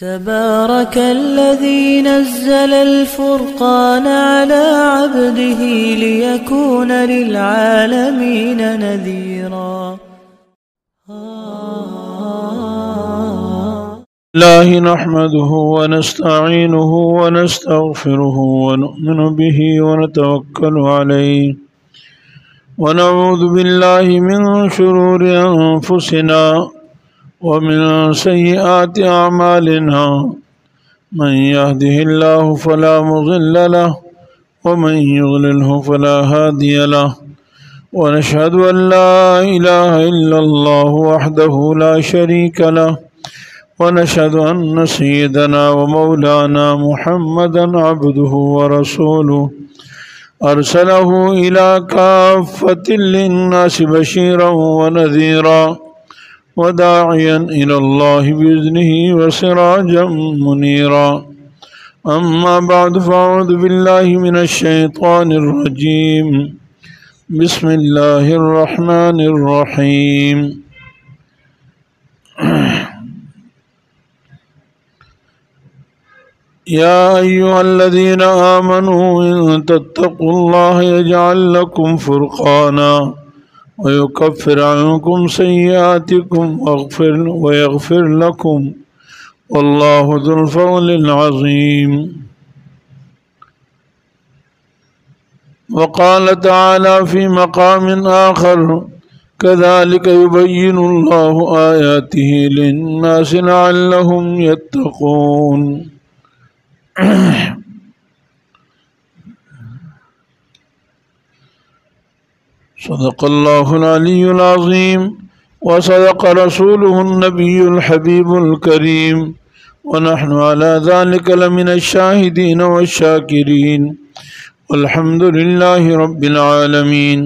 تبارك الذي نزل الفرقان على عبده ليكون للعالمين نذيرا. الله نحمده ونستعينه ونستغفره ونؤمن به ونتوكل عليه ونعوذ بالله من شرور أنفسنا ومن سيئات أعمالنا من يهده الله فلا مضل له ومن يضلله فلا هادي له ونشهد أن لا إله إلا الله وحده لا شريك له ونشهد أن سيدنا ومولانا محمدا عبده ورسوله أرسله إلى كافة للناس بشيرا ونذيرا وداعيا إلى الله بإذنه وسراجا منيرا. أما بعد فأعوذ بالله من الشيطان الرجيم. بسم الله الرحمن الرحيم. يا أيها الذين آمنوا إن تتقوا الله يجعل لكم فرقانا ويكفر عنكم سيئاتكم ويغفر لكم والله ذو الفضل العظيم. وقال تعالى في مقام آخر كذلك يبين الله آياته للناس لعلهم يتقون. صدق الله العلي العظيم وصدق رسوله النبي الحبيب الكريم ونحن على ذلك لمن الشاهدين والشاكرين والحمد لله رب العالمين.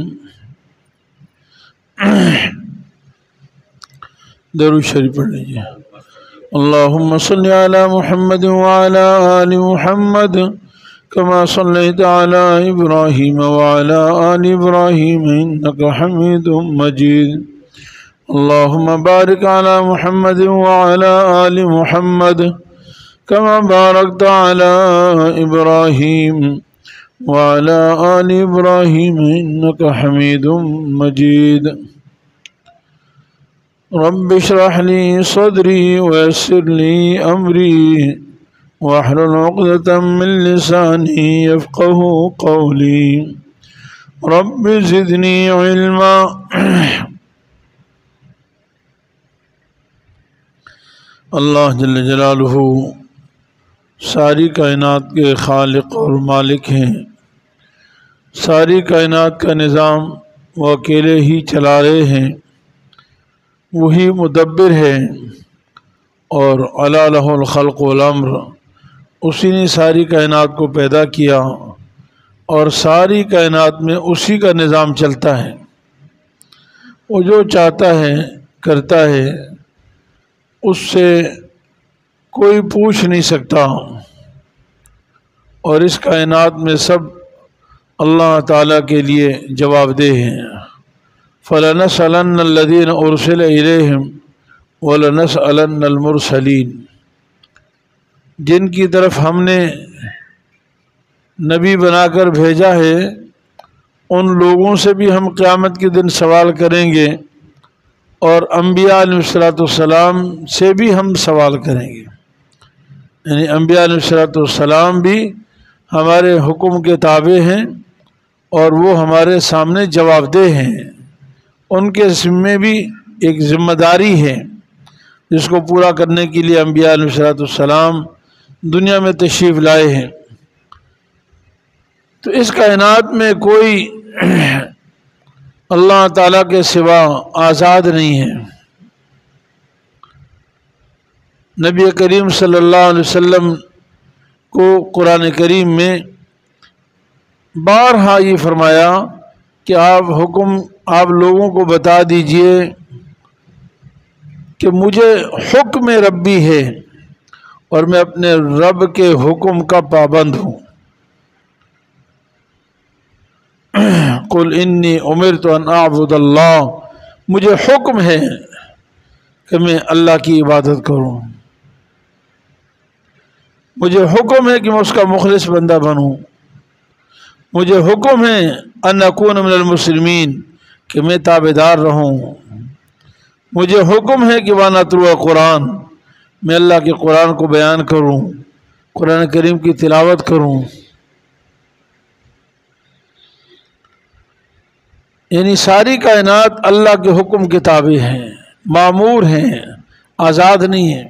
درود شریف پڑھ لیجیے. اللهم صل على محمد وعلى آل محمد كما صليت على إبراهيم وعلى آل إبراهيم إنك حميد مجيد. اللهم بارك على محمد وعلى آل محمد كما باركت على إبراهيم وعلى آل إبراهيم إنك حميد مجيد. رب اشرح لي صدري ويسر لي أمري واحلل عقدة من لساني يفقه قولي. رب زدني علما. اللہ جل جلالہ ساری کائنات کے خالق اور مالک ہیں. ساری کائنات کا نظام وہ اکیلے ہی چلا رہے ہیں. وہی مدبر ہے اور الا لہ الخلق والامر. اسی نے ساری کائنات کو پیدا کیا اور ساری کائنات میں اسی کا نظام چلتا ہے. وہ جو چاہتا ہے کرتا ہے، اس سے کوئی پوچھ نہیں سکتا. اور اس کائنات میں سب اللہ تعالیٰ کے لیے جواب دہ ہیں. فَلَنَسْأَلَنَّ الَّذِينَ أُرْسِلَ إِلَيْهِمْ وَلَنَسْأَلَنَّ الْمُرْسَلِينَ. جن کی طرف ہم نے نبی بنا کر بھیجا ہے ان لوگوں سے بھی ہم قیامت کے دن سوال کریں گے، اور انبیاء علیہ السلام سے بھی ہم سوال کریں گے. یعنی انبیاء علیہ السلام بھی ہمارے حکم کے تابع ہیں اور وہ ہمارے سامنے جواب دہ ہیں. ان کے ذمے بھی ایک ذمہ داری ہے جس کو پورا کرنے کے لیے انبیاء علیہ السلام دنیا میں تشریف لائے ہیں. تو اس کائنات میں کوئی اللہ تعالیٰ کے سوا آزاد نہیں ہے. نبی کریم صلی اللہ علیہ وسلم کو قرآن کریم میں بارہا یہ فرمایا کہ آپ لوگوں کو بتا دیجئے کہ مجھے حکم ربی ہے اور میں اپنے رب کے حکم کا پابند ہوں. قل انی امرت ان اعبد اللہ، مجھے حکم ہے کہ میں اللہ کی عبادت کروں. مجھے حکم ہے کہ میں اس کا مخلص بندہ بنوں، مجھے حکم ہے ان اکون من المسلمین کہ میں تابعدار رہوں، مجھے حکم ہے کہ وانا اتلو قرآن میں اللہ کے قرآن کو بیان کروں، قرآن کریم کی تلاوت کروں۔ یعنی ساری کائنات اللہ کے حکم کے تابع ہیں، مامور ہیں، آزاد نہیں ہیں،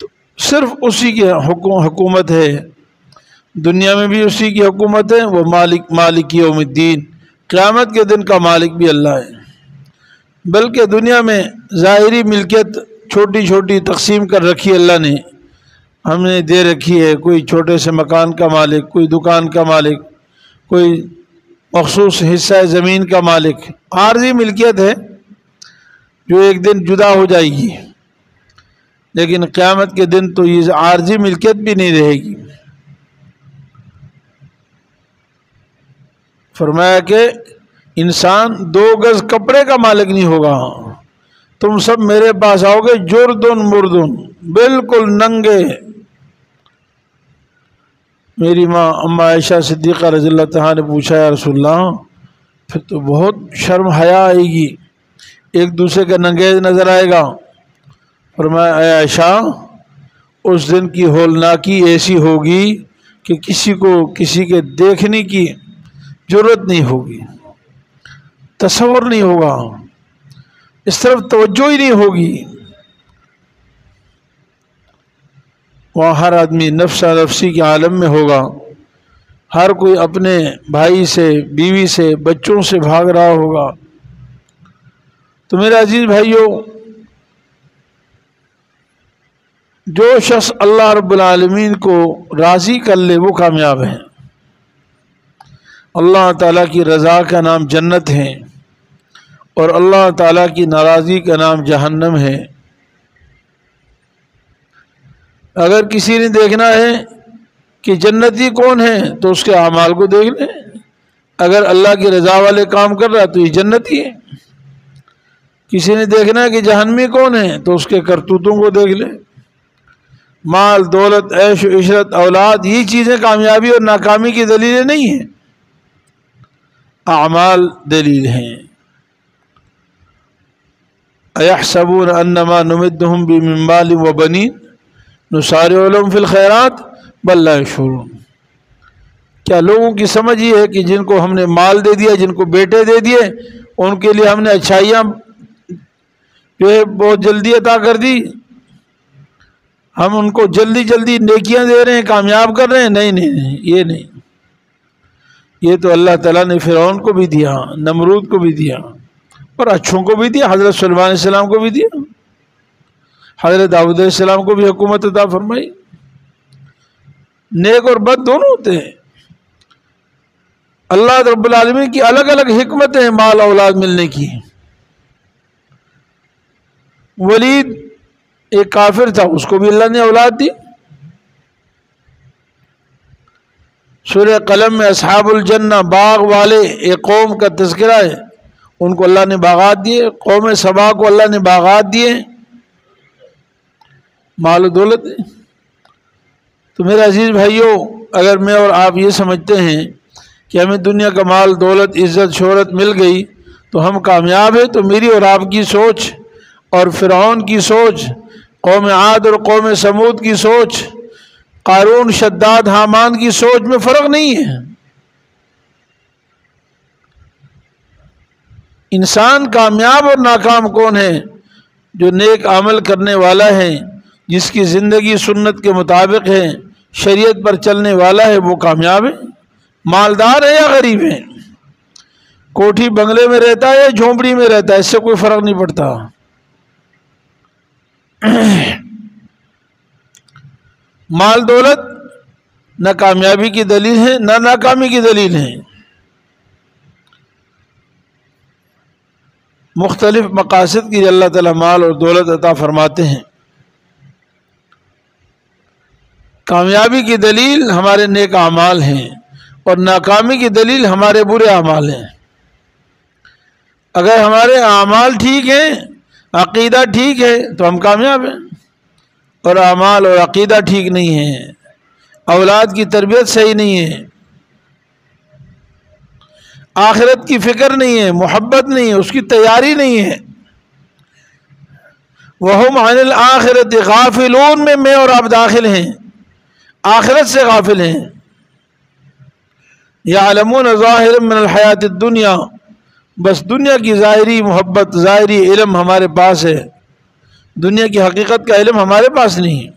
تو صرف اسی کی حکومت ہے، دنیا میں بھی اسی کی حکومت ہے، وہ مالک یوم الدین، قیامت کے دن کا مالک بھی اللہ ہے۔ بلکہ دنیا میں ظاہری ملکیت چھوٹی چھوٹی تقسیم کر رکھی اللہ نے، ہم نے دے رکھی ہے، کوئی چھوٹے سے مکان کا مالک، کوئی دکان کا مالک، کوئی مخصوص حصہ زمین کا مالک، عارضی ملکیت ہے جو ایک دن جدا ہو جائے گی، لیکن قیامت کے دن تو یہ عارضی ملکیت بھی نہیں رہے گی۔ فرمایا کہ انسان 2 گز کپڑے کا مالک نہیں ہوگا، تم سب میرے پاس آؤ گے جردن مردن، بالکل ننگے۔ میری ماں اما عائشہ صدیقہ رضی اللہ تعالیٰ نے پوچھا یا رسول اللہ پھر تو بہت شرم حیا آئے گی، ایک دوسرے کا ننگیز نظر آئے گا۔ فرمایا اے عائشہ اس دن کی ہولناکی ایسی ہوگی کہ کسی کو کسی کے دیکھنے کی جرت نہیں ہوگی، تصور نہیں ہوگا، اس طرف توجہ ہی نہیں ہوگی۔ وہاں ہر آدمی نفس نفسی کے عالم میں ہوگا، ہر کوئی اپنے بھائی سے، بیوی سے، بچوں سے بھاگ رہا ہوگا۔ تو میرے عزیز بھائیوں، جو شخص اللہ رب العالمین کو راضی کر لے وہ کامیاب ہے۔ اللہ تعالیٰ کی رضا کا نام جنت ہے اور اللہ تعالیٰ کی ناراضی کا نام جہنم ہے۔ اگر کسی نے دیکھنا ہے کہ جنتی کون ہے تو اس کے اعمال کو دیکھ لیں، اگر اللہ کی رضا والے کام کر رہا ہے تو یہ جنتی ہے۔ کسی نے دیکھنا ہے کہ جہنمی کون ہے تو اس کے کرتوتوں کو دیکھ لیں۔ مال، دولت، عیش و عشرت، اولاد، یہ چیزیں کامیابی اور ناکامی کی دلیلیں نہیں ہیں، اعمال دلیل ہیں۔ اَيَحْسَبُونَ أَنَّمَا نُمِدُّهُم بِهِ مِن مَّالٍ وَبَنِينَ نُسَارِعُ لَهُمْ فِي الْخَيْرَاتِ بَل لَّا يَشْعُرُونَ۔ کیا لوگوں کی سمجھ یہ ہے کہ جن کو ہم نے مال دے دیا، جن کو بیٹے دے دیے، ان کے لیے ہم نے اچھائیاں جو ہے بہت جلدی عطا کر دی، ہم ان کو جلدی جلدی نیکیاں دے رہے ہیں، کامیاب کر رہے ہیں؟ نہیں نہیں نہیں، یہ نہیں، یہ تو اللہ تعالیٰ نے فرعون کو بھی دیا، نمرود کو بھی دیا، اور اچھوں کو بھی دیا، حضرت سلیمان علیہ السلام کو بھی دیا، حضرت داؤد علیہ السلام کو بھی حکومت عطا فرمائی۔ نیک اور بد دونوں ہوتے ہیں، اللہ رب العالمین کی الگ الگ حکمتیں ہیں مال اولاد ملنے کی۔ ولید ایک کافر تھا، اس کو بھی اللہ نے اولاد دی۔ سورہ قلم میں اصحاب الجنہ باغ والے ایک قوم کا تذکرہ ہے، ان کو اللہ نے باغات دیے، قوم سبا کو اللہ نے باغات دیے، مال و دولت ہے۔ تو میرے عزیز بھائیوں، اگر میں اور آپ یہ سمجھتے ہیں کہ ہمیں دنیا کا مال، دولت، عزت، شہرت مل گئی تو ہم کامیاب ہیں، تو میری اور آپ کی سوچ اور فرعون کی سوچ، قوم عاد اور قوم سمود کی سوچ، قارون، شداد، حامان کی سوچ میں فرق نہیں ہے۔ انسان کامیاب اور ناکام کون ہے؟ جو نیک عمل کرنے والا ہے، جس کی زندگی سنت کے مطابق ہے، شریعت پر چلنے والا ہے، وہ کامیاب ہے۔ مالدار ہے یا غریب ہے، کوٹھی بنگلے میں رہتا ہے یا جھونپڑی میں رہتا ہے، اس سے کوئی فرق نہیں پڑتا۔ مال دولت نہ کامیابی کی دلیل ہے نہ ناکامی کی دلیل ہے۔ مختلف مقاصد کی اللہ تعالیٰ مال اور دولت عطا فرماتے ہیں۔ کامیابی کی دلیل ہمارے نیک اعمال ہیں اور ناکامی کی دلیل ہمارے برے اعمال ہیں۔ اگر ہمارے اعمال ٹھیک ہیں، عقیدہ ٹھیک ہے تو ہم کامیاب ہیں، اور اعمال اور عقیدہ ٹھیک نہیں ہے، اولاد کی تربیت صحیح نہیں ہے، آخرت کی فکر نہیں ہے، محبت نہیں ہے، اس کی تیاری نہیں ہے، وَهُمْ عَنِ الْآخِرَةِ غَافِلُونَ میں اور آپ داخل ہیں، آخرت سے غافل ہیں۔ يَعْلَمُونَ ظَاهِرًا مِنَ الْحَيَاةِ الدُّنْيَا، بس دنیا کی ظاہری محبت، ظاہری علم ہمارے پاس ہے، دنیا کی حقیقت کا علم ہمارے پاس نہیں ہے۔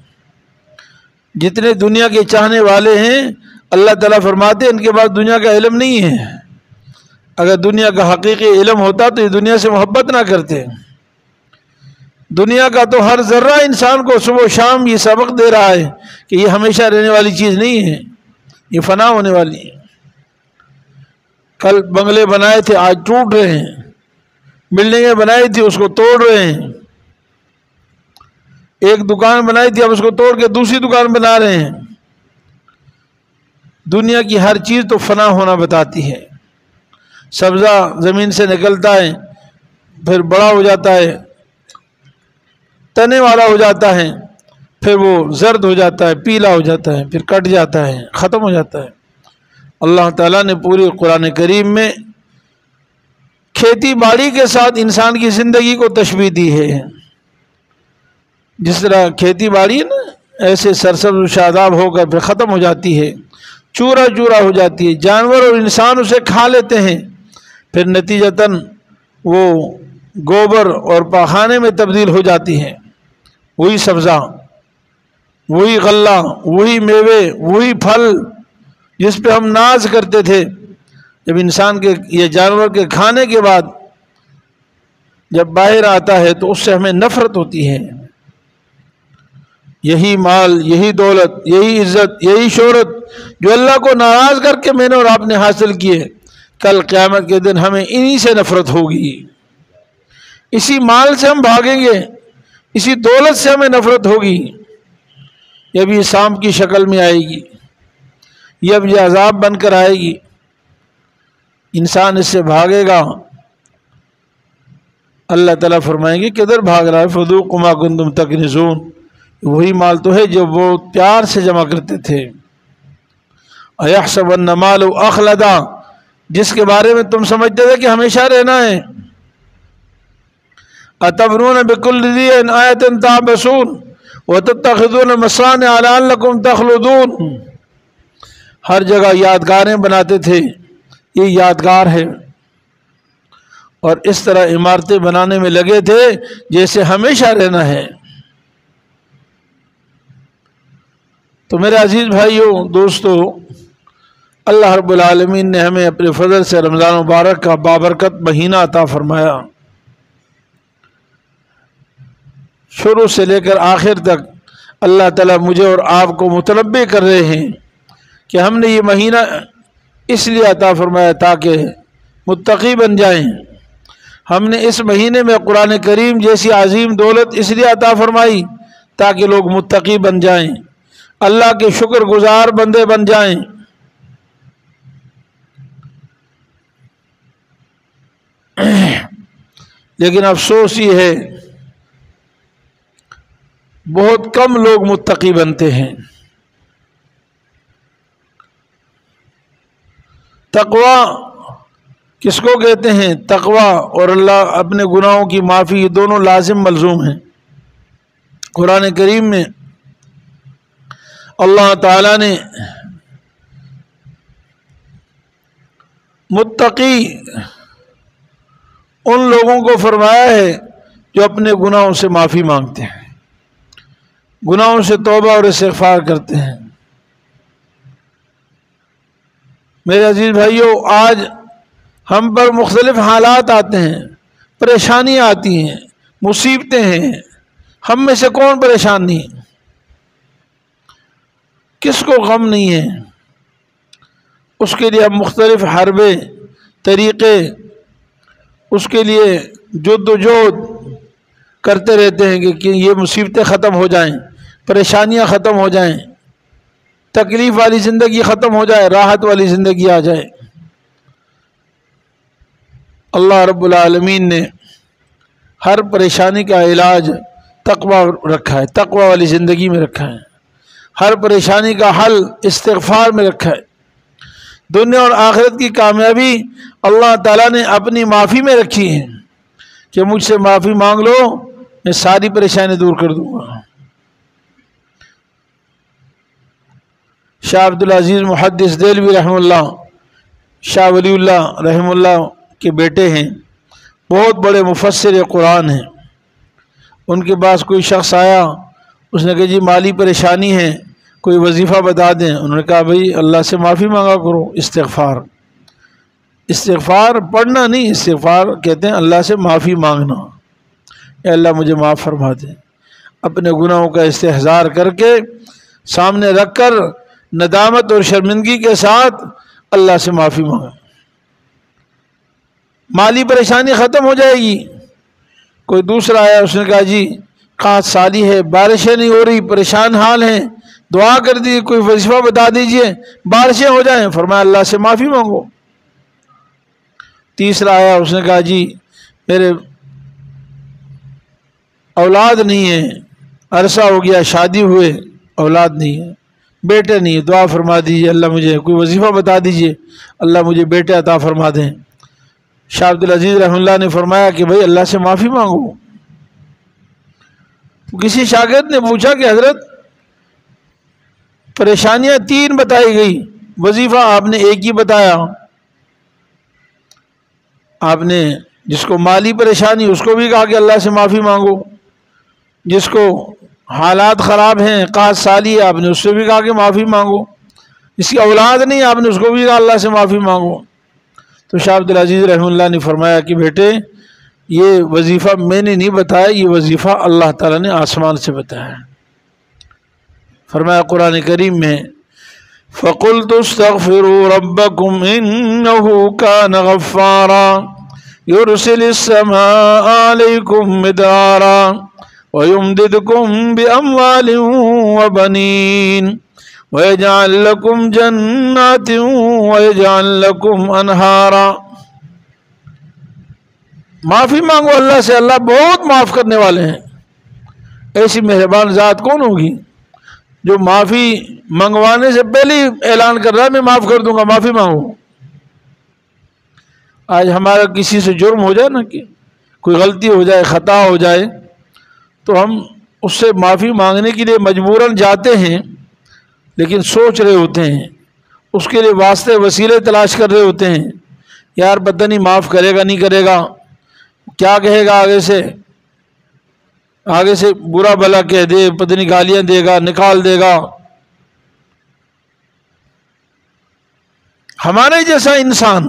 جتنے دنیا کے چاہنے والے ہیں اللہ تعالیٰ فرماتے ہیں ان کے پاس دنیا کا علم نہیں ہے، اگر دنیا کا حقیقی علم ہوتا تو یہ دنیا سے محبت نہ کرتے۔ دنیا کا تو ہر ذرہ انسان کو صبح و شام یہ سبق دے رہا ہے کہ یہ ہمیشہ رہنے والی چیز نہیں ہے، یہ فنا ہونے والی ہے۔ کل بنگلے بنائے تھے آج ٹوٹ رہے ہیں، بلڈنگیں بنائی تھی اس کو توڑ رہے ہیں، ایک دکان بنائی تھی اب اس کو توڑ کے دوسری دکان بنا رہے ہیں۔ دنیا کی ہر چیز تو فنا ہونا بتاتی ہے۔ سبزہ زمین سے نکلتا ہے، پھر بڑا ہو جاتا ہے، تنے والا ہو جاتا ہے، پھر وہ زرد ہو جاتا ہے، پیلا ہو جاتا ہے، پھر کٹ جاتا ہے، ختم ہو جاتا ہے۔ اللہ تعالیٰ نے پوری قرآن کریم میں کھیتی باڑی کے ساتھ انسان کی زندگی کو تشبیہ دی ہے۔ جس طرح کھیتی باڑی نا ایسے سرسبز و شاداب ہو کر پھر ختم ہو جاتی ہے، چورا چورا ہو جاتی ہے، جانور اور انسان اسے کھا لیتے ہیں، پھر نتیجتاً وہ گوبر اور پاخانے میں تبدیل ہو جاتی ہے۔ وہی سبزہ، وہی غلہ، وہی میوے، وہی پھل جس پہ ہم ناز کرتے تھے، جب انسان کے یہ جانور کے کھانے کے بعد جب باہر آتا ہے تو اس سے ہمیں نفرت ہوتی ہے۔ یہی مال، یہی دولت، یہی عزت، یہی شہرت جو اللہ کو ناراض کر کے میں نے اور آپ نے حاصل کیے، کل قیامت کے دن ہمیں انہی سے نفرت ہوگی، اسی مال سے ہم بھاگیں گے، اسی دولت سے ہمیں نفرت ہوگی۔ یہ بھی سانپ کی شکل میں آئے گی، یہ اب یہ عذاب بن کر آئے گی، انسان اس سے بھاگے گا۔ اللہ تعالیٰ فرمائیں گے کدھر بھاگ رہا ہے؟ فذوقوا ما کنتم تکنزون، وہی مال تو ہے جو وہ پیار سے جمع کرتے تھے۔ اَيَحْسَبُ أَنَّ مَالَهُ أَخْلَدَ، جس کے بارے میں تم سمجھتے تھے کہ ہمیشہ رہنا ہے۔ أَتَبْنُونَ بِكُلِّ رِيعٍ آيَةً تَعْبَثُونَ وَتَتَّخِذُونَ مَصَانِعَ لَعَلَّكُمْ تَخْلُدُونَ، ہر جگہ یادگاریں بناتے تھے، یہ یادگار ہے، اور اس طرح عمارتیں بنانے میں لگے تھے جیسے ہمیشہ رہنا ہے۔ تو میرے عزیز بھائیوں، دوستو، اللہ رب العالمین نے ہمیں اپنے فضل سے رمضان مبارک کا بابرکت مہینہ عطا فرمایا۔ شروع سے لے کر آخر تک اللہ تعالیٰ مجھے اور آپ کو متنبع کر رہے ہیں کہ ہم نے یہ مہینہ اس لیے عطا فرمایا تاکہ متقی بن جائیں۔ ہم نے اس مہینے میں قرآن کریم جیسی عظیم دولت اس لیے عطا فرمائی تاکہ لوگ متقی بن جائیں، اللہ کے شکر گزار بندے بن جائیں۔ لیکن افسوس یہ ہے بہت کم لوگ متقی بنتے ہیں۔ تقوی کس کو کہتے ہیں؟ تقوی اور اللہ اپنے گناہوں کی معافی، یہ دونوں لازم ملزوم ہیں۔ قرآن کریم میں اللہ تعالیٰ نے متقی ان لوگوں کو فرمایا ہے جو اپنے گناہوں سے معافی مانگتے ہیں، گناہوں سے توبہ اور استغفار کرتے ہیں۔ میرے عزیز بھائیوں، آج ہم پر مختلف حالات آتے ہیں، پریشانیاں آتی ہیں، مصیبتیں ہیں، ہم میں سے کون پریشان نہیں؟ کس کو غم نہیں ہے؟ اس کے لیے ہم مختلف حربے، طریقے، اس کے لیے جد و جہد کرتے رہتے ہیں کہ یہ مصیبتیں ختم ہو جائیں، پریشانیاں ختم ہو جائیں، تکلیف والی زندگی ختم ہو جائے، راحت والی زندگی آ جائے۔ اللہ رب العالمین نے ہر پریشانی کا علاج تقوی رکھا ہے، تقوی والی زندگی میں رکھا ہے، ہر پریشانی کا حل استغفار میں رکھا ہے، دنیا اور آخرت کی کامیابی اللہ تعالیٰ نے اپنی معافی میں رکھی ہے کہ مجھ سے معافی مانگ لو میں ساری پریشانی دور کر دوں گا۔ شاہ عبدالعزیز محدث دہلوی رحمہ اللہ شاہ ولی اللہ رحمہ اللہ کے بیٹے ہیں، بہت بڑے مفسر قرآن ہیں۔ ان کے پاس کوئی شخص آیا، اس نے کہا جی مالی پریشانی ہے، کوئی وظیفہ بتا دیں۔ انہوں نے کہا بھئی اللہ سے معافی مانگا کرو، استغفار، استغفار پڑھنا نہیں، استغفار کہتے ہیں اللہ سے معافی مانگنا، اے اللہ مجھے معاف فرما دے، اپنے گناہوں کا استحضار کر کے سامنے رکھ کر ندامت اور شرمندگی کے ساتھ اللہ سے معافی مانگا، مالی پریشانی ختم ہو جائے گی۔ کوئی دوسرا آیا، اس نے کہا جی قحط سالی ہے، بارشیں نہیں ہو رہی، پریشان حال ہیں، دعا کر دی، کوئی وظیفہ بتا دیجئے بارشیں ہو جائیں۔ فرمایا اللہ سے معافی مانگو۔ تیسرا آیا، اس نے کہا جی میرے اولاد نہیں ہے، عرصہ ہو گیا شادی ہوئے، اولاد نہیں ہے، بیٹے نہیں ہے، دعا فرما دیجئے اللہ مجھے، کوئی وظیفہ بتا دیجئے اللہ مجھے بیٹے عطا فرما دیں۔ شاہ عبدالعزیز رحمہ اللہ نے فرمایا کہ بھئی اللہ سے معافی مانگو۔ کسی شاگرد نے پوچھا کہ حضرت پریشانیاں 3 بتائی گئی، وظیفہ آپ نے ایک ہی بتایا، آپ نے جس کو مالی پریشانی اس کو بھی کہا کہ اللہ سے معافی مانگو، جس کو حالات خراب ہیں قحط سالی ہے آپ نے اس سے بھی کہا کہ معافی مانگو، جس کی اولاد نہیں آپ نے اس کو بھی کہا اللہ سے معافی مانگو۔ تو شاہ عبدالعزیز رحمہ اللہ نے فرمایا کہ بیٹے یہ وظیفہ میں نے نہیں بتایا، یہ وظیفہ اللہ تعالیٰ نے آسمان سے بتایا۔ فرمایا قرآن کریم میں فَقُلْتُ اسْتَغْفِرُوا رَبَّكُمْ إِنَّهُ كَانَ غَفَّارًا يُرْسِلِ السَّمَاءَ عَلَيْكُمْ مِدْرَارًا وَيُمْدِدْكُمْ بِأَمْوَالٍ وَبَنِينَ وَيَجْعَلْ لَكُمْ جَنَّاتٍ وَيَجْعَلْ لَكُمْ أَنْهَارًا۔ معافی مانگو اللہ سے، اللہ بہت معاف کرنے والے ہیں۔ ایسی مہربان ذات کون ہوگی جو معافی منگوانے سے پہلے اعلان کر رہا ہے میں معاف کر دوں گا، معافی مانگو۔ آج ہمارا کسی سے جرم ہو جائے نا، کہ کوئی غلطی ہو جائے، خطا ہو جائے، تو ہم اس سے معافی مانگنے کے لیے مجبوراً جاتے ہیں، لیکن سوچ رہے ہوتے ہیں، اس کے لیے واسطے وسیلے تلاش کر رہے ہوتے ہیں، یار پتہ نہیں معاف کرے گا نہیں کرے گا، کیا کہے گا آگے سے برا بھلا کہہ دے، پتہ نہیں گالیاں دے گا، نکال دے گا۔ ہمارے جیسا انسان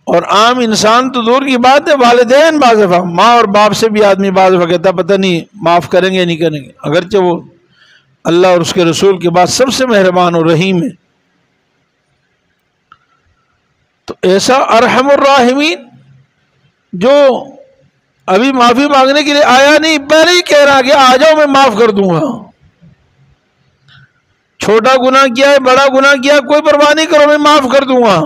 اور عام انسان تو دور کی بات ہے، والدین بعض دفعہ ماں اور باپ سے بھی آدمی بعض دفعہ کہتا پتہ نہیں معاف کریں گے نہیں کریں گے، اگرچہ وہ اللہ اور اس کے رسول کے بعد سب سے مہربان اور رحیم ہے۔ تو ایسا ارحم الراحمین جو ابھی معافی مانگنے کے لیے آیا نہیں، پہلے ہی کہہ رہا کہ آ جاؤ میں معاف کر دوں گا، چھوٹا گناہ کیا ہے بڑا گناہ کیا کوئی پرواہ نہیں کرو میں معاف کر دوں گا۔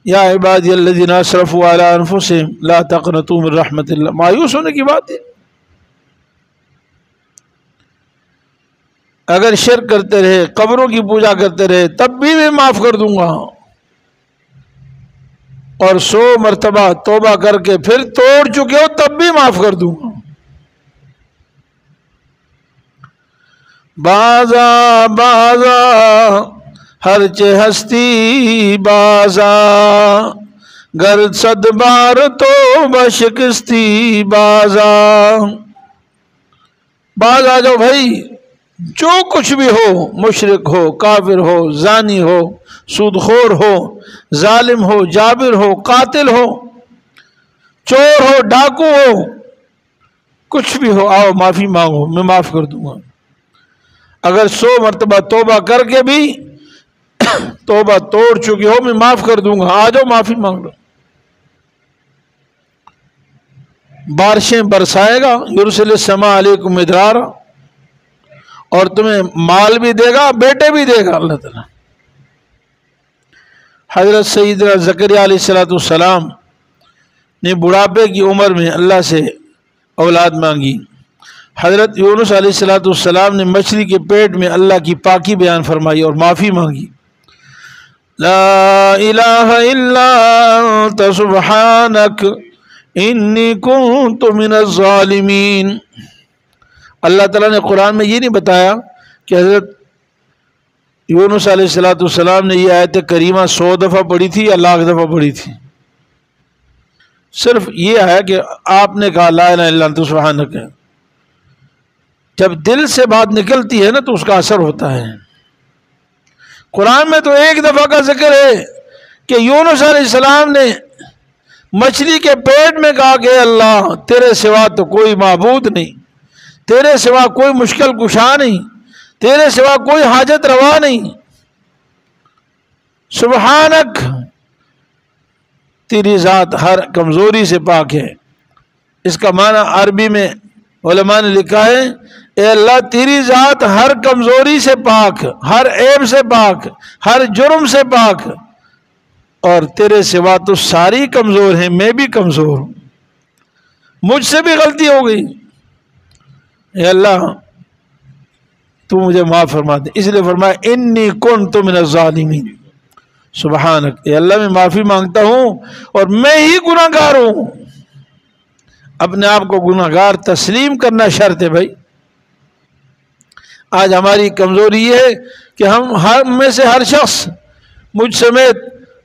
یا عبادی الذین اسرفوا علی انفسہم لا تقنطوا من رحمت اللہ، مایوس ہونے کی بات ہے۔ اگر شرک کرتے رہے، قبروں کی پوجا کرتے رہے، تب بھی میں معاف کر دوں گا، اور 100 مرتبہ توبہ کر کے پھر توڑ چکے ہو تب بھی معاف کر دوں گا۔ بازا بازا ہر چہ ہستی بازا، گر 100 بار توبہ شکستی بازا۔ باز آ جاؤ بھائی، جو کچھ بھی ہو، مشرک ہو، کافر ہو، زانی ہو، سود خور ہو، ظالم ہو، جابر ہو، قاتل ہو، چور ہو، ڈاکو ہو، کچھ بھی ہو، آؤ معافی مانگو میں معاف کر دوں گا۔ اگر 100 مرتبہ توبہ کر کے بھی توبہ توڑ چکے ہو میں معاف کر دوں گا، آ جاؤ معافی مانگ لو۔ بارشیں برسائے گا، یرسل السماء علیکم مدرارا، اور تمہیں مال بھی دے گا، بیٹے بھی دے گا اللہ تعالیٰ۔ حضرت سیدنا زکریا علیہ السلام نے بڑھاپے کی عمر میں اللہ سے اولاد مانگی۔ حضرت یونس علیہ السلام نے مچھلی کے پیٹ میں اللہ کی پاکی بیان فرمائی اور معافی مانگی۔ لا الہ الا انت سبحانک انی کنت من الظالمین۔ اللہ تعالیٰ نے قرآن میں یہ نہیں بتایا کہ حضرت یونس علیہ السلام نے یہ آیت کریمہ 100 دفعہ پڑھی تھی یا لاکھ دفعہ پڑھی تھی، صرف یہ ہے کہ آپ نے کہا لا الہ الا انت سبحانک۔ جب دل سے بات نکلتی ہے نا تو اس کا اثر ہوتا ہے۔ قرآن میں تو ایک دفعہ کا ذکر ہے کہ یونس علیہ السلام نے مچھلی کے پیٹ میں کہا کہ اللہ تیرے سوا تو کوئی معبود نہیں، تیرے سوا کوئی مشکل کشا نہیں، تیرے سوا کوئی حاجت روا نہیں، سبحانک تیری ذات ہر کمزوری سے پاک ہے۔ اس کا معنی عربی میں علماء نے لکھا ہے اے اللہ تیری ذات ہر کمزوری سے پاک، ہر عیب سے پاک، ہر جرم سے پاک، اور تیرے سوا تو ساری کمزور ہیں، میں بھی کمزور ہوں، مجھ سے بھی غلطی ہو گئی، اے اللہ تو مجھے معاف فرما دے۔ اس لیے فرمایا انی کنت من الظالمین، سبحانک، اے اللہ میں معافی مانگتا ہوں اور میں ہی گناہ گار ہوں۔ اپنے آپ کو گناہ گار تسلیم کرنا شرط ہے بھائی۔ آج ہماری کمزوری یہ ہے کہ ہم میں سے ہر شخص مجھ سمیت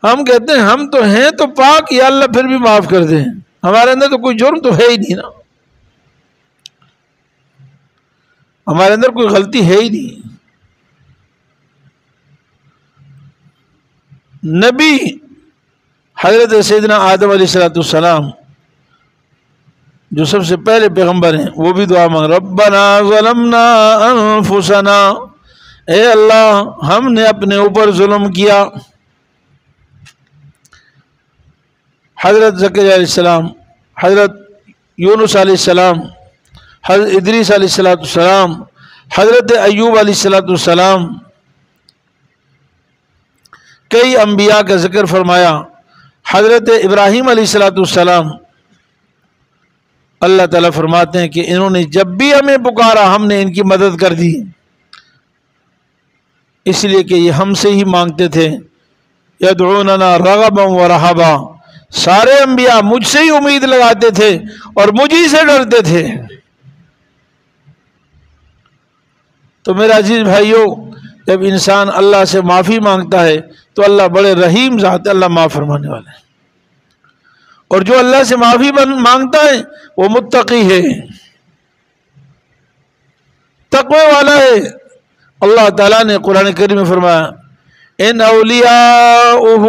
ہم کہتے ہیں ہم تو ہیں تو پاک، یا اللہ پھر بھی معاف کر دیں، ہمارے اندر تو کوئی جرم تو ہے ہی نہیں نا، ہمارے اندر کوئی غلطی ہے ہی نہیں۔ نبی حضرت سیدنا آدم علیہ السلام جو سب سے پہلے پیغمبر ہیں، وہ بھی دعا مانگ ربنا ظلمنا انفسنا، اے اللہ ہم نے اپنے اوپر ظلم کیا۔ حضرت زکریا علیہ السلام، حضرت یونس علیہ السلام، حضرت ادریس علیہ السلام، حضرت ایوب علیہ السلام، کئی انبیاء کا ذکر فرمایا۔ حضرت ابراہیم علیہ السلام، اللہ تعالیٰ فرماتے ہیں کہ انہوں نے جب بھی ہمیں پکارا ہم نے ان کی مدد کر دی، اس لیے کہ یہ ہم سے ہی مانگتے تھے، یدعوننا رغبا ورہبا، سارے انبیاء مجھ سے ہی امید لگاتے تھے اور مجھی سے ڈرتے تھے۔ تو میرا عزیز بھائیو، جب انسان اللہ سے معافی مانگتا ہے تو اللہ بڑے رحیم ذات ہے، اللہ معاف فرمانے والا ہے، اور جو اللہ سے معافی مانگتا ہے وہ متقی ہے، تقوی والا ہے۔ اللہ تعالیٰ نے قرآن کریم میں فرمایا ان اولیاؤہ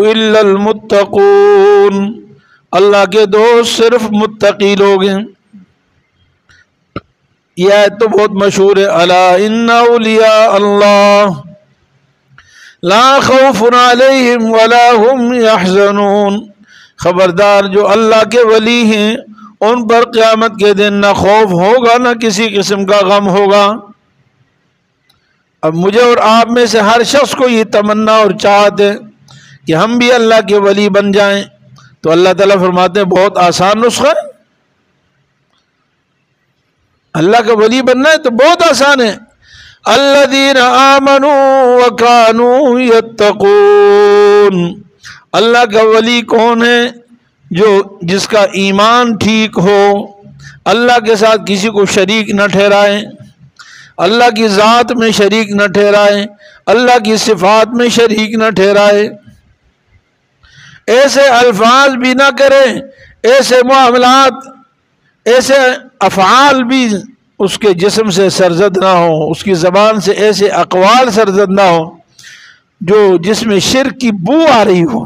الا المتقون، اللہ کے دوست صرف متقی لوگ ہیں۔ یہ آیت تو بہت مشہور ہے، الا ان اولیاء اللہ لا خوف علیہم ولا هم یحزنون، خبردار جو اللہ کے ولی ہیں ان پر قیامت کے دن نہ خوف ہوگا نہ کسی قسم کا غم ہوگا۔ اب مجھے اور آپ میں سے ہر شخص کو یہ تمنا اور چاہت ہے کہ ہم بھی اللہ کے ولی بن جائیں، تو اللہ تعالیٰ فرماتے ہیں بہت آسان نسخہ ہے، اللہ کا ولی بننا ہے تو بہت آسان ہے۔ الذین آمنوا وکانوا یتقون، اللہ کا ولی کون ہے؟ جس کا ایمان ٹھیک ہو، اللہ کے ساتھ کسی کو شریک نہ ٹھہرائے، اللہ کی ذات میں شریک نہ ٹھہرائے، اللہ کی صفات میں شریک نہ ٹھہرائے، ایسے الفاظ بھی نہ کرے، ایسے معاملات، ایسے افعال بھی اس کے جسم سے سرزد نہ ہو، اس کی زبان سے ایسے اقوال سرزد نہ ہو جو جس میں شرک کی بو آ رہی ہو۔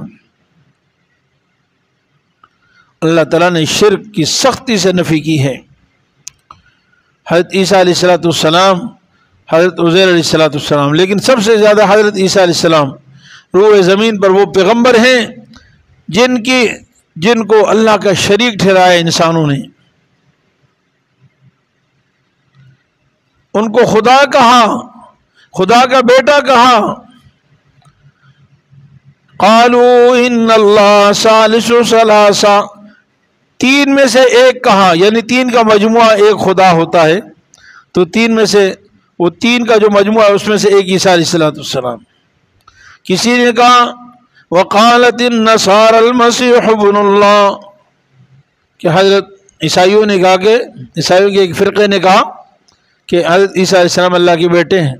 اللہ تعالیٰ نے شرک کی سختی سے نفی کی ہے۔ حضرت عیسیٰ علیہ السلام، حضرت عزیر علیہ السلام، لیکن سب سے زیادہ حضرت عیسیٰ علیہ السلام روح زمین پر وہ پیغمبر ہیں جن کو اللہ کا شریک ٹھہرایا انسانوں نے، ان کو خدا کہا، خدا کا بیٹا کہا۔ قالوا ان اللہ ثالث ثلاثہ، تین میں سے ایک کہا، یعنی تین کا مجموعہ ایک خدا ہوتا ہے، تو تین میں سے وہ تین کا جو مجموعہ ہے اس میں سے ایک عیسیٰ علیہ السلام۔ کسی نے کہا وقالت النصارى المسیح ابن اللہ، کہ حضرت عیسائیوں نے کہا کہ عیسائیوں کے ایک فرقے نے کہا کہ حضرت عیسیٰ علیہ السلام اللہ کے بیٹے ہیں،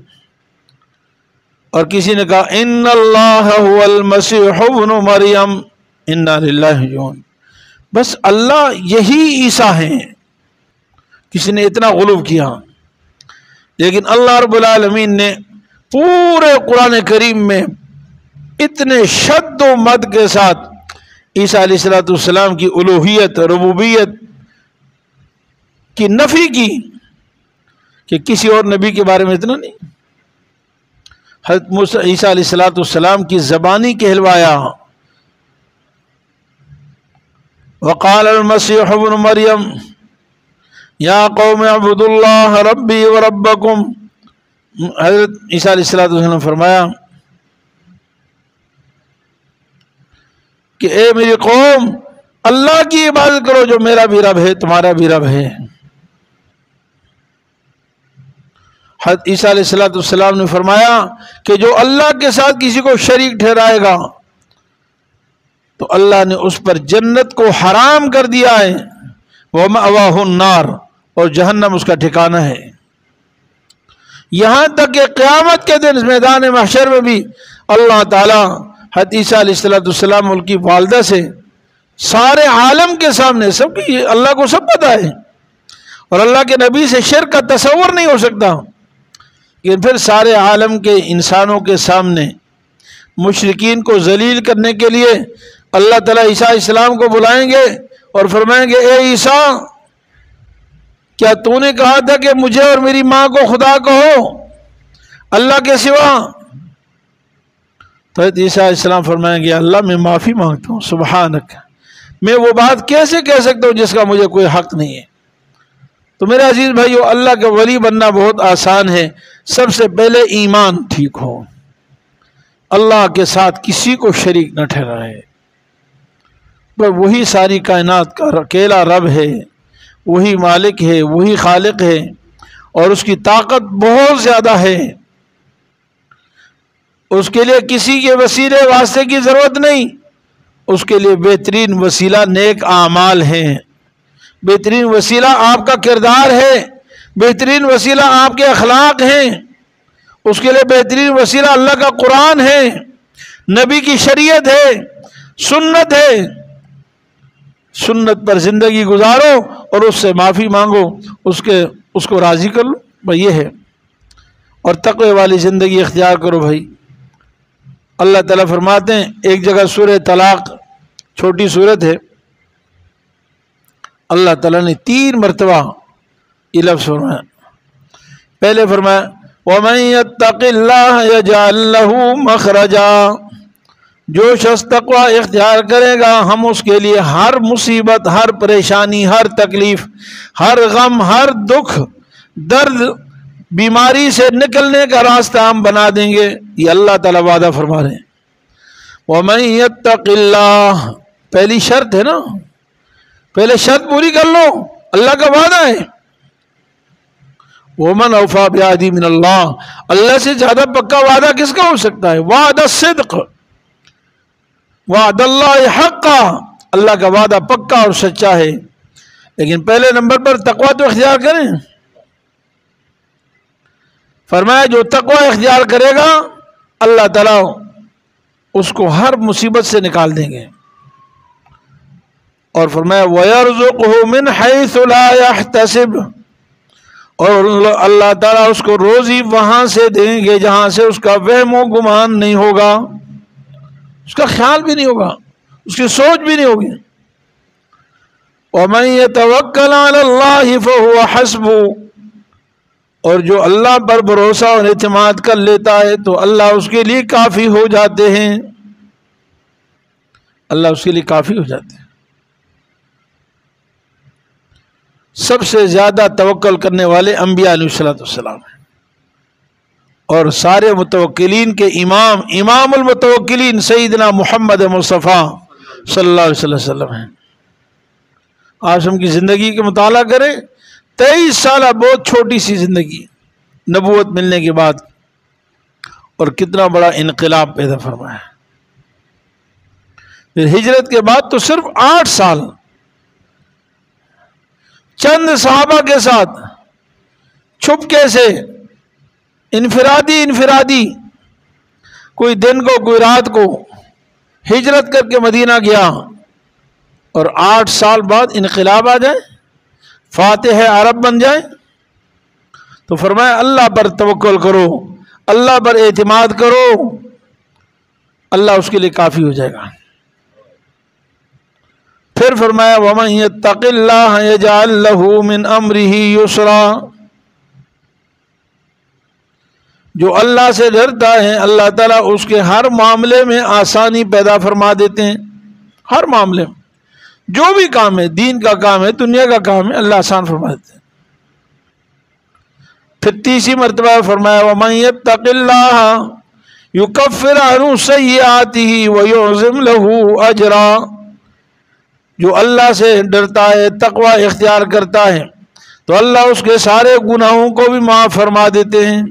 اور کسی نے کہا ان اللہ هو المسیح ابن مریم انا للہ راجعون، بس اللہ یہی عیسیٰ ہیں۔ کسی نے اتنا غلو کیا، لیکن اللہ رب العالمین نے پورے قرآن کریم میں اتنے شد و مد کے ساتھ عیسیٰ علیہ السلام کی الوہیت ربوبیت کی نفی کی کہ کسی اور نبی کے بارے میں اتنا نہیں۔ حضرت عیسیٰ علیہ السلام کی زبانی کہلوایا وقال المسیح ابن مریم یا قوم اعبدوا اللہ ربی وربکم، حضرت عیسیٰ علیہ السلام نے فرمایا کہ اے میری قوم اللہ کی عبادت کرو جو میرا بھی رب ہے تمہارا بھی رب ہے۔ حضرت عیسیٰ علیہ السلام نے فرمایا کہ جو اللہ کے ساتھ کسی کو شریک ٹھہرائے گا تو اللہ نے اس پر جنت کو حرام کر دیا ہے، وَمَأْوَاهُ النَّارُ، اور جہنم اس کا ٹھکانہ ہے۔ یہاں تک کہ قیامت کے دن میدان محشر میں بھی اللہ تعالیٰ حضرت عیسیٰ علیہ السلام ان کی والدہ سے سارے عالم کے سامنے، سب کی اللہ کو سب پتہ ہے، اور اللہ کے نبی سے شرک کا تصور نہیں ہو سکتا، لیکن پھر سارے عالم کے انسانوں کے سامنے مشرکین کو ذلیل کرنے کے لیے اللہ تعالیٰ عیسیٰ علیہ السلام کو بلائیں گے اور فرمائیں گے اے عیسیٰ کیا تو نے کہا تھا کہ مجھے اور میری ماں کو خدا کہو اللہ کے سوا؟ تو عیسیٰ علیہ السلام فرمائیں گے اللہ میں معافی مانگتا ہوں، سبحانک، میں وہ بات کیسے کہہ سکتا ہوں جس کا مجھے کوئی حق نہیں ہے۔ تو میرے عزیز بھائیو، اللہ کا ولی بننا بہت آسان ہے، سب سے پہلے ایمان ٹھیک ہو، اللہ کے ساتھ کسی کو شریک نہ ٹھہرائے، وہی ساری کائنات کا اکیلا رب ہے، وہی مالک ہے، وہی خالق ہے، اور اس کی طاقت بہت زیادہ ہے، اس کے لیے کسی کے وسیلے واسطے کی ضرورت نہیں، اس کے لیے بہترین وسیلہ نیک اعمال ہیں، بہترین وسیلہ آپ کا کردار ہے، بہترین وسیلہ آپ کے اخلاق ہیں، اس کے لیے بہترین وسیلہ اللہ کا قرآن ہے، نبی کی شریعت ہے، سنت ہے، سنت پر زندگی گزارو اور اس سے معافی مانگو، اس کو راضی کر لو، بھائی یہ ہے، اور تقوی والی زندگی اختیار کرو۔ بھائی اللہ تعالیٰ فرماتے ہیں ایک جگہ سورہ طلاق، چھوٹی سورت ہے، اللہ تعالیٰ نے 3 مرتبہ یہ لفظ فرمایا۔ پہلے فرمایا وَمَن يَتَّقِ اللَّهَ يَجْعَل لَّهُ مَخْرَجًا، جو شخص تقوی اختیار کرے گا ہم اس کے لیے ہر مصیبت، ہر پریشانی، ہر تکلیف، ہر غم، ہر دکھ، درد، بیماری سے نکلنے کا راستہ ہم بنا دیں گے، یہ اللہ تعالیٰ وعدہ فرما رہے ہیں۔ وَمَن يَتَّقِ اللَّهَ، پہلی شرط ہے نا، پہلے شرط پوری کر لو، اللہ کا وعدہ ہے۔ وَمَنْ أَوْفَىٰ بِعَهْدِهِ مِنَ اللَّهِ، اللہ سے زیادہ پکا وعدہ کس کا ہو سکتا ہے؟ وعدہ صدق، وعد اللہ حقا، اللہ کا وعدہ پکا اور سچا ہے، لیکن پہلے نمبر پر تقوی تو اختیار کریں۔ فرمایا جو تقوی اختیار کرے گا اللہ تعالیٰ اس کو ہر مصیبت سے نکال دیں گے، اور فرمایا وَيَرْزُقْهُ مِنْ حَيْثُ لَا يَحْتَسِبُ، اور اللہ تعالیٰ اس کو روزی وہاں سے دیں گے جہاں سے اس کا وہم و گمان نہیں ہوگا، اس کا خیال بھی نہیں ہوگا، اس کی سوچ بھی نہیں ہوگی۔ وَمَن يَتَوَكَّلْ عَلَى اللَّهِ فَهُوَ حَسْبُهُ، اور جو اللہ پر بھروسہ اور اعتماد کر لیتا ہے تو اللہ اس کے لیے کافی ہو جاتے ہیں، اللہ اس کے لیے کافی ہو جاتے ہیں۔ سب سے زیادہ توکل کرنے والے انبیاء علیہ السلام ہیں، اور سارے متوکلین کے امام المتوکلین سیدنا محمد مصطفیٰ صلی اللہ علیہ وسلم ہیں۔ آسم کی زندگی کا مطالعہ کریں، 23 سالہ بہت چھوٹی سی زندگی نبوت ملنے کے بعد، اور کتنا بڑا انقلاب پیدا فرمایا۔ پھر ہجرت کے بعد تو صرف 8 سال چند صحابہ کے ساتھ چھپکے سے انفرادی کوئی دن کو کوئی رات کو ہجرت کر کے مدینہ گیا، اور 8 سال بعد انقلاب آ جائے، فاتح عرب بن جائے۔ تو فرمایا اللہ پر توکل کرو، اللہ پر اعتماد کرو، اللہ اس کے لیے کافی ہو جائے گا۔ پھر فرمایا وَمَن يَتَّقِ اللَّهَ يَجْعَل لَّهُ مِنْ أَمْرِهِ يُسْرًا، جو اللہ سے ڈرتا ہے اللہ تعالیٰ اس کے ہر معاملے میں آسانی پیدا فرما دیتے ہیں۔ ہر معاملے میں جو بھی کام ہے، دین کا کام ہے، دنیا کا کام ہے، اللہ آسان فرما دیتے ہیں۔ پھر تیسری مرتبہ فرمایا وَمَن يَتَّقِ اللَّهَ يُكَفِّرْ عَنْهُ سَيِّئَاتِهِ وَيُعْظِمْ لَهُ أَجْرًا، جو اللہ سے ڈرتا ہے، تقوی اختیار کرتا ہے، تو اللہ اس کے سارے گناہوں کو بھی معاف فرما دیتے ہیں،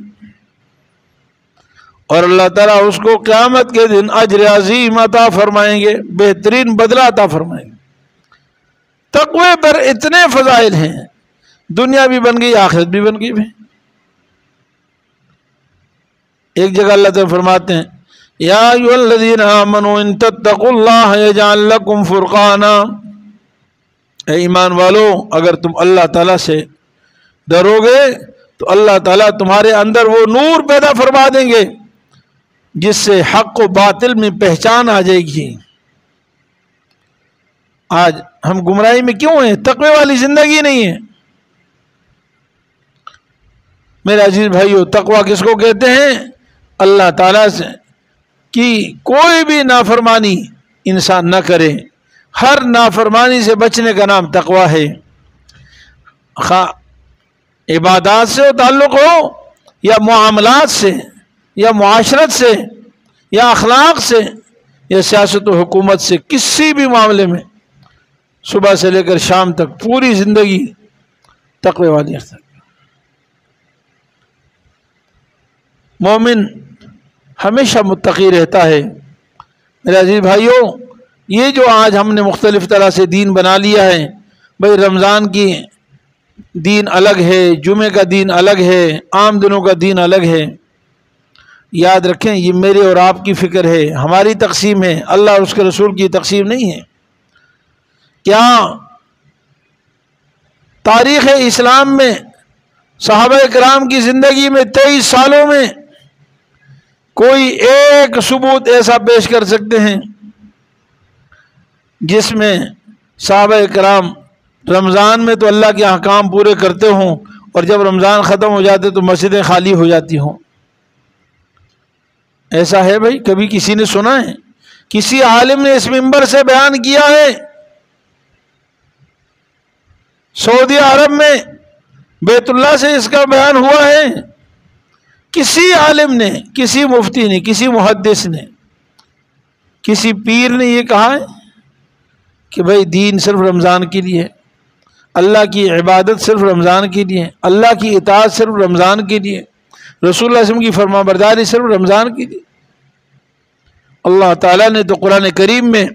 اور اللہ تعالیٰ اس کو قیامت کے دن اجر عظیم عطا فرمائیں گے، بہترین بدلہ عطا فرمائیں گے۔ تقوی پر اتنے فضائل ہیں، دنیا بھی بن گئی، آخرت بھی بن گئی۔ ایک جگہ اللہ تعالیٰ فرماتے ہیں یا ایھا الذین آمنوا ان تتقوا اللہ یجعل لکم فرقانا، اے ایمان والو اگر تم اللہ تعالیٰ سے ڈرو گے تو اللہ تعالیٰ تمہارے اندر وہ نور پیدا فرما دیں گے جس سے حق و باطل میں پہچان آ جائے گی۔ آج ہم گمراہی میں کیوں ہیں؟ تقوی والی زندگی نہیں ہے۔ میرے عزیز بھائیو، تقوی کس کو کہتے ہیں؟ اللہ تعالیٰ سے کی کوئی بھی نافرمانی انسان نہ کرے، ہر نافرمانی سے بچنے کا نام تقوی ہے۔ خواہ عبادات سے تعلق ہو یا معاملات سے یا معاشرت سے یا اخلاق سے یا سیاست و حکومت سے، کسی بھی معاملے میں صبح سے لے کر شام تک پوری زندگی تقوی والی ہے۔ مومن ہمیشہ متقی رہتا ہے۔ میرے عزیز بھائیوں، یہ جو آج ہم نے مختلف طرح سے دین بنا لیا ہے، بھئی رمضان کی دین الگ ہے، جمعے کا دین الگ ہے، عام دنوں کا دین الگ ہے، یاد رکھیں یہ میرے اور آپ کی فکر ہے، ہماری تقسیم ہے، اللہ اور اس کے رسول کی تقسیم نہیں ہے۔ کیا تاریخ اسلام میں صحابہ کرام کی زندگی میں 23 سالوں میں کوئی ایک ثبوت ایسا پیش کر سکتے ہیں جس میں صحابہ کرام رمضان میں تو اللہ کے احکام پورے کرتے ہوں اور جب رمضان ختم ہو جاتے تو مسجدیں خالی ہو جاتی ہوں؟ ایسا ہے بھائی؟ کبھی کسی نے سنا ہے؟ کسی عالم نے اس منبر سے بیان کیا ہے؟ سعودی عرب میں بیت اللہ سے اس کا بیان ہوا ہے؟ کسی عالم نے، کسی مفتی نے، کسی محدث نے، کسی پیر نے یہ کہا ہے کہ بھائی دین صرف رمضان کے لیے، اللہ کی عبادت صرف رمضان کے لیے، اللہ کی اطاعت صرف رمضان کے لیے، رسول اللہ صلی اللہ علیہ وسلم کی فرما برداری صرف رمضان کے لیے؟ اللہ تعالیٰ نے تو قرآن کریم میں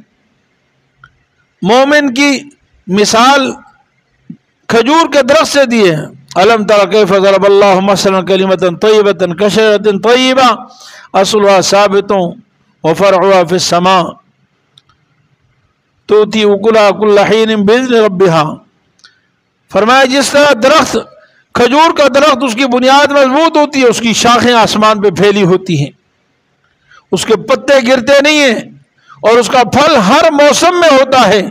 مومن کی مثال کھجور کے درخت سے دی ہے۔ الم تر کیف ضرب اللہ مثلا کلمۃ طیبۃ کشجرۃ طیبہ اصلها ثابت وفرعها فی السماء تؤتی اکلها کل حین باذن ربها، فرمایا جس طرح درخت، کھجور کا درخت، اس کی بنیاد مضبوط ہوتی ہے، اس کی شاخیں آسمان پہ پھیلی ہوتی ہیں، اس کے پتے گرتے نہیں ہیں، اور اس کا پھل ہر موسم میں ہوتا ہے۔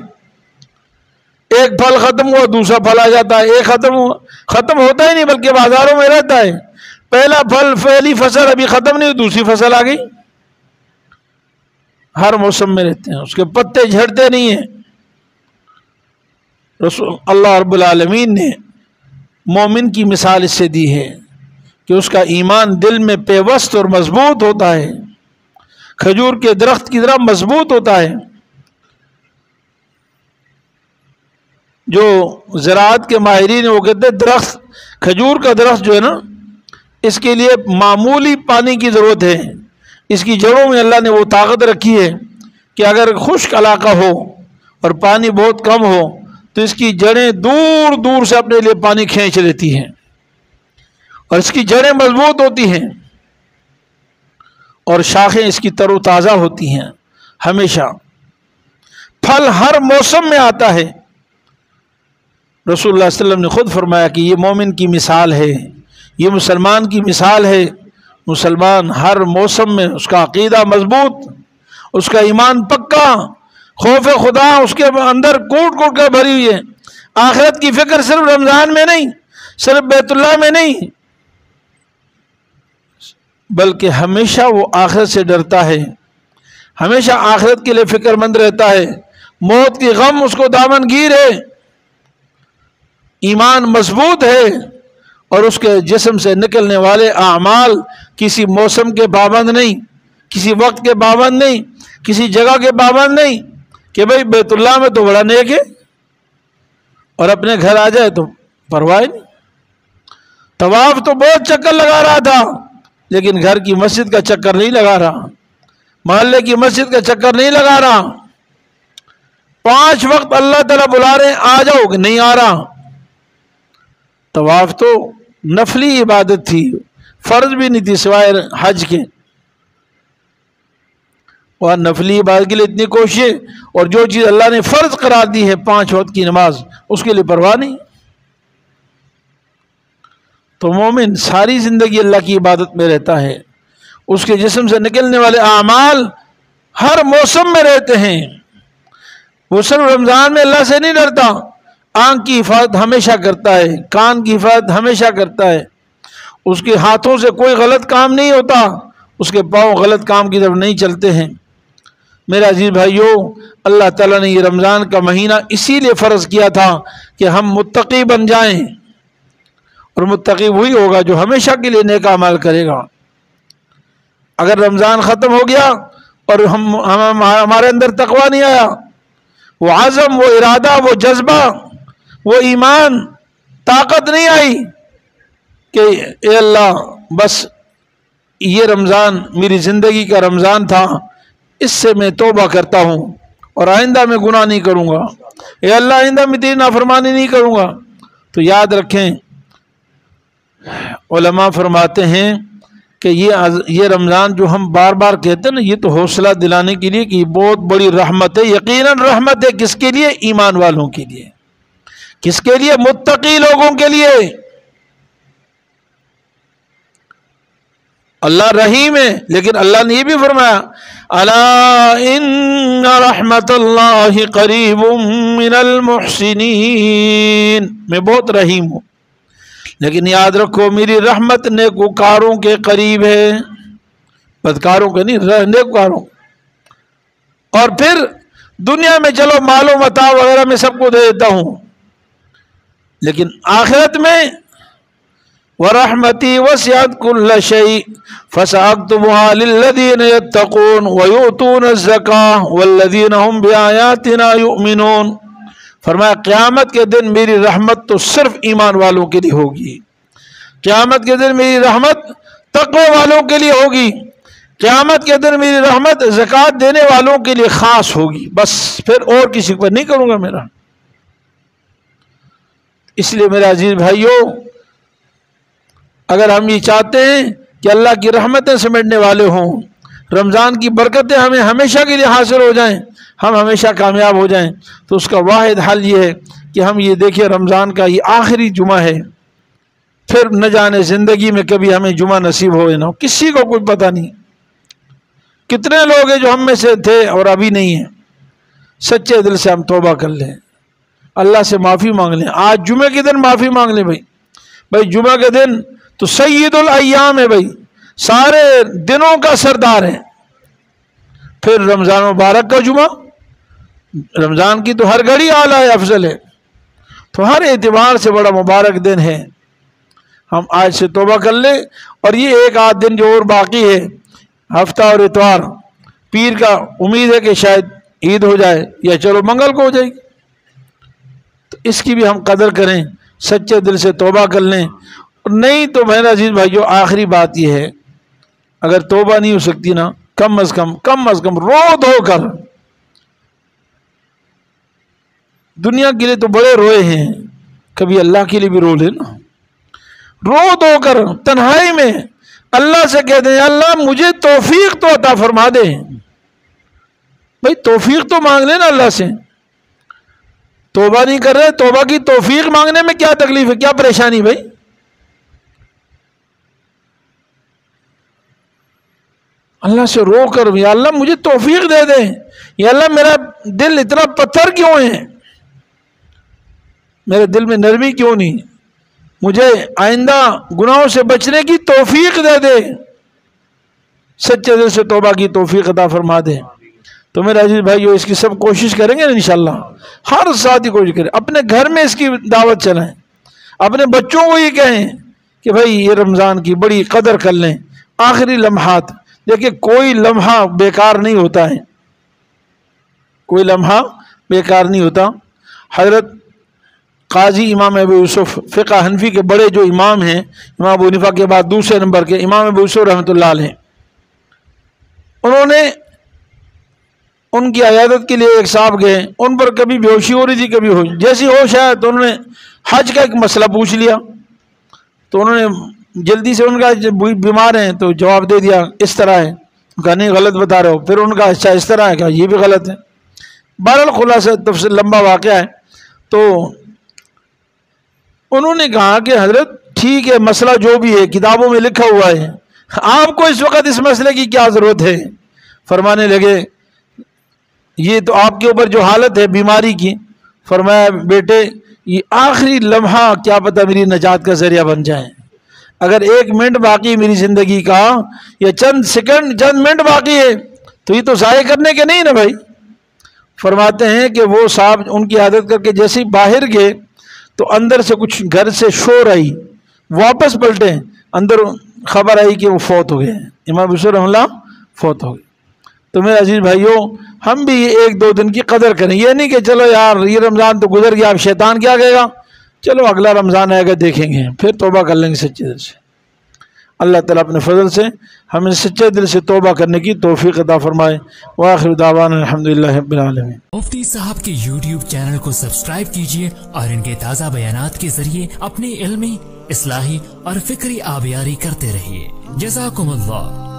ایک پھل ختم ہوا دوسرا پھل آ جاتا ہے، ایک ختم ہوتا ہی نہیں بلکہ بازاروں میں رہتا ہے، پہلا پھل، پہلی فصل ابھی ختم نہیں، دوسری فصل آ گئی، ہر موسم میں رہتے ہیں، اس کے پتے جھڑتے نہیں ہیں۔ رسول اللہ رب العالمین نے مومن کی مثال اس سے دی ہے کہ اس کا ایمان دل میں پیوست اور مضبوط ہوتا ہے، کھجور کے درخت کی طرح مضبوط ہوتا ہے۔ جو زراعت کے ماہرین وہ کہتے ہیں درخت، کھجور کا درخت جو ہے نا، اس کے لیے معمولی پانی کی ضرورت ہے. اس کی جڑوں میں اللہ نے وہ طاقت رکھی ہے کہ اگر خشک علاقہ ہو اور پانی بہت کم ہو تو اس کی جڑیں دور دور سے اپنے لیے پانی کھینچ لیتی ہیں، اور اس کی جڑیں مضبوط ہوتی ہیں، اور شاخیں اس کی تر و تازہ ہوتی ہیں ہمیشہ. پھل ہر موسم میں آتا ہے. رسول اللہ صلی اللہ علیہ وسلم نے خود فرمایا کہ یہ مومن کی مثال ہے، یہ مسلمان کی مثال ہے. مسلمان ہر موسم میں اس کا عقیدہ مضبوط، اس کا ایمان پکا، خوف خدا اس کے اندر کوٹ کوٹ کر بھری ہوئی ہے. آخرت کی فکر صرف رمضان میں نہیں، صرف بیت اللہ میں نہیں، بلکہ ہمیشہ وہ آخرت سے ڈرتا ہے، ہمیشہ آخرت کے لیے فکر مند رہتا ہے. موت کی غم اس کو دامن گیر ہے، ایمان مضبوط ہے، اور اس کے جسم سے نکلنے والے اعمال کسی موسم کے پابند نہیں، کسی وقت کے پابند نہیں، کسی جگہ کے پابند نہیں کہ بھئی بیت اللہ میں تو بڑا نیک ہے اور اپنے گھر آ جائے تو پرواہ نہیں. طواف تو بہت چکر لگا رہا تھا لیکن گھر کی مسجد کا چکر نہیں لگا رہا، محلے کی مسجد کا چکر نہیں لگا رہا. 5 وقت اللہ تعالیٰ بلا رہے ہیں آ جاؤ کہ نہیں آ رہا. طواف تو نفلی عبادت تھی، فرض بھی نہیں تھی سوائے حج کے، اور نفلی عبادت کے لیے اتنی کوششیں، اور جو چیز اللہ نے فرض قرار دی ہے 5 وقت کی نماز اس کے لیے پرواہ نہیں. تو مومن ساری زندگی اللہ کی عبادت میں رہتا ہے، اس کے جسم سے نکلنے والے اعمال ہر موسم میں رہتے ہیں. وہ صرف رمضان میں اللہ سے نہیں ڈرتا، آنکھ کی حفاظت ہمیشہ کرتا ہے، کان کی حفاظت ہمیشہ کرتا ہے، اس کے ہاتھوں سے کوئی غلط کام نہیں ہوتا، اس کے پاؤں غلط کام کی طرف نہیں چلتے ہیں. میرے عزیز بھائیو، اللہ تعالیٰ نے یہ رمضان کا مہینہ اسی لیے فرض کیا تھا کہ ہم متقی بن جائیں، اور متقی وہی ہوگا جو ہمیشہ کے لیے نیک اعمال کرے گا. اگر رمضان ختم ہو گیا اور ہمارے اندر تقویٰ نہیں آیا، وہ عزم، وہ ارادہ، وہ جذبہ، وہ ایمان، طاقت نہیں آئی کہ اے اللہ بس یہ رمضان میری زندگی کا رمضان تھا، اس سے میں توبہ کرتا ہوں اور آئندہ میں گناہ نہیں کروں گا، اے اللہ آئندہ میں تیری نافرمانی نہیں کروں گا. تو یاد رکھیں، علماء فرماتے ہیں کہ یہ رمضان جو ہم بار بار کہتے ہیں نا، یہ تو حوصلہ دلانے کے لیے کہ یہ بہت بڑی رحمت ہے. یقیناً رحمت ہے. کس کے لیے؟ ایمان والوں کے لیے. کس کے لیے؟ متقی لوگوں کے لیے. اللہ رحیم ہے، لیکن اللہ نے یہ بھی فرمایا الا ان رحمت اللہ قریب من المحسنین، میں بہت رحیم ہوں، لیکن یاد رکھو میری رحمت نیکوکاروں کے قریب ہے، بدکاروں کے نہیں، نیکوکاروں. اور پھر دنیا میں چلو مال و متاع وغیرہ میں سب کو دے دیتا ہوں، لیکن آخرت میں وَرَحْمَتِي وَسِعَتْ كُلَّ شَيْءٍ فَسَأَكْتُبُهَا لِلَّذِينَ يَتَّقُونَ وَيُؤْتُونَ الزَّكَاةَ وَالَّذِينَ هُمْ بِآيَاتِنَا يُؤْمِنُونَ. فرمایا قیامت کے دن میری رحمت تو صرف ایمان والوں کے لیے ہوگی، قیامت کے دن میری رحمت تقوی والوں کے لیے ہوگی، قیامت کے دن میری رحمت زکوٰۃ دینے والوں کے لیے خاص ہوگی، بس پھر اور کسی پر نہیں کروں گا میرا. اس لیے میرے عزیز بھائیوں، اگر ہم یہ چاہتے ہیں کہ اللہ کی رحمتیں سمیٹنے والے ہوں، رمضان کی برکتیں ہمیں ہمیشہ کے لیے حاصل ہو جائیں، ہم ہمیشہ کامیاب ہو جائیں، تو اس کا واحد حل یہ ہے کہ ہم یہ دیکھیں رمضان کا یہ آخری جمعہ ہے، پھر نہ جانے زندگی میں کبھی ہمیں جمعہ نصیب ہو نہ ہو، کسی کو کوئی پتہ نہیں. کتنے لوگ ہیں جو ہم میں سے تھے اور ابھی نہیں ہیں. سچے دل سے ہم توبہ کر لیں، اللہ سے معافی مانگ لیں. آج جمعے کے دن معافی مانگ لیں. بھائی جمعہ کے دن تو سید الایام ہے، بھائی سارے دنوں کا سردار ہے. پھر رمضان مبارک کا جمعہ، رمضان کی تو ہر گھڑی اعلیٰ افضل ہے، تو ہر اعتبار سے بڑا مبارک دن ہے. ہم آج سے توبہ کر لیں، اور یہ ایک آدھ دن جو اور باقی ہے، ہفتہ اور اتوار، پیر کا امید ہے کہ شاید عید ہو جائے یا چلو منگل کو ہو جائے گی. تو اس کی بھی ہم قدر کریں، سچے دل سے توبہ کر لیں. نہیں تو میرے عزیز بھائیو آخری بات یہ ہے، اگر توبہ نہیں ہو سکتی نا، کم از کم رو دھو کر، دنیا کے لیے تو بڑے روئے ہیں، کبھی اللہ کے لیے بھی رو لے نا. رو دھو کر تنہائی میں اللہ سے کہہ دیں اللہ مجھے توفیق تو عطا فرما دے. بھائی توفیق تو مانگ لے نا اللہ سے. توبہ نہیں کر رہے، توبہ کی توفیق مانگنے میں کیا تکلیف ہے، کیا پریشانی بھائی؟ اللہ سے رو کر یا اللہ مجھے توفیق دے دے، یا اللہ میرا دل اتنا پتھر کیوں ہے، میرے دل میں نرمی کیوں نہیں، مجھے آئندہ گناہوں سے بچنے کی توفیق دے دے، سچے دل سے توبہ کی توفیق عطا فرما دے. تو میرے عزیز بھائیو اس کی سب کوشش کریں گے انشاءاللہ، ہر ساتھی کوشش کریں، اپنے گھر میں اس کی دعوت چلائیں، اپنے بچوں کو یہ کہیں کہ بھائی یہ رمضان کی بڑی قدر کر لیں. آخری لمحات دیکھیں، کوئی لمحہ بیکار نہیں ہوتا ہے، کوئی لمحہ بیکار نہیں ہوتا. حضرت قاضی امام ابو یوسف فقہ حنفی کے بڑے جو امام ہیں، امام ابو حنیفہ کے بعد دوسرے نمبر کے امام ابو یوسف رحمۃ اللہ علیہ، انہوں نے ان کی عیادت کے لیے ایک صاحب گئے، ان پر کبھی بے ہوشی ہو رہی تھی، کبھی ہوش، جیسی ہوش آیا تو انہوں نے حج کا ایک مسئلہ پوچھ لیا. تو انہوں نے جلدی سے ان کا بیمار ہیں تو جواب دے دیا اس طرح ہے، کہا نہیں غلط بتا رہے ہو، پھر ان کا اچھا اس طرح ہے، کہا یہ بھی غلط ہے. بہرحال خلاصہ تفصیل لمبا واقعہ ہے. تو انہوں نے کہا کہ حضرت ٹھیک ہے مسئلہ جو بھی ہے کتابوں میں لکھا ہوا ہے، آپ کو اس وقت اس مسئلے کی کیا ضرورت ہے؟ فرمانے لگے یہ تو آپ کے اوپر جو حالت ہے بیماری کی، فرمایا بیٹے یہ آخری لمحہ کیا پتہ میری نجات کا ذریعہ بن جائے، اگر 1 منٹ باقی میری زندگی کا یا چند سیکنڈ چند منٹ باقی ہے تو یہ تو ضائع کرنے کے نہیں نا بھائی. فرماتے ہیں کہ وہ صاحب ان کی عادت کر کے جیسے ہی باہر گئے تو اندر سے کچھ گھر سے شور آئی، واپس پلٹے، اندر خبر آئی کہ وہ فوت ہو گئے، امام ابو یوسف رحمہ اللہ فوت ہو گئے. تو میرے عزیز بھائیوں ہم بھی 1-2 دن کی قدر کریں، یہ نہیں کہ چلو یار یہ رمضان تو گزر گیا اب شیطان کیا کہے گا، چلو اگلا رمضان آئے گا دیکھیں گے، پھر توبہ کر لیں گے سچے دل سے. اللہ تعالیٰ اپنے فضل سے ہمیں سچے دل سے توبہ کرنے کی توفیق عطا فرمائے. وآخر دعوانا الحمدللہ رب العالمین. مفتی صاحب کے YouTube چینل کو سبسکرائب کیجئے اور ان کے تازہ بیانات کے ذریعے اپنی علمی، اصلاحی اور فکری آبیاری کرتے رہیے. جزاکم اللہ.